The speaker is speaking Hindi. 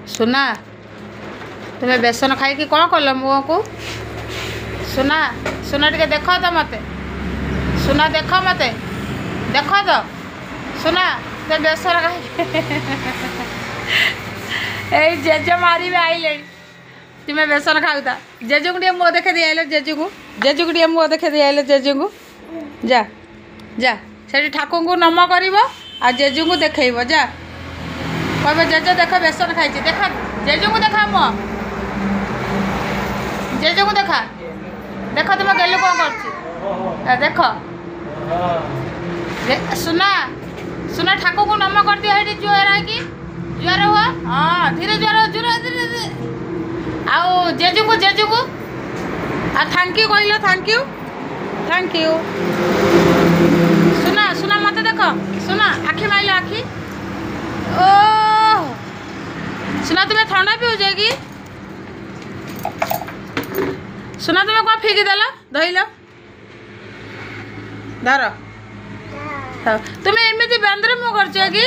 सुना तुम्हें बेसन खाई कौन कल मुँह को सुना सुना टे देख तो मत सुना देख मत देख तो सुना तो बेसन खाई जेज मारे आइले तुम्हें बेसन खाऊता जेजू को मुँह देखे दी आइल जेजू को मुँह देखे दी आइल जेजू को जा जा से ठाकुर को नम कर जेजू को देखब जा कह जेज देख बेसन खाई देखा जेजू को देखा मुँह जेजू को देखा देख तुम गेलु कौन कर देख सुना सुना ठाकुर को नम कर दिया जुआर है कि जुआर हुआ हाँ धीरे जुआर जुआर धीरे आओ जेजू को आ थैंक यू कहल थैंक यू सुना सुना मत देख सुना आखि माइल आखि ओ सुना तुम्हें ठंडा पिऊज कि सुना तुम्हें कौन फिकी देल धइल धर तुम्हें एमती बंदर मुँह कर कि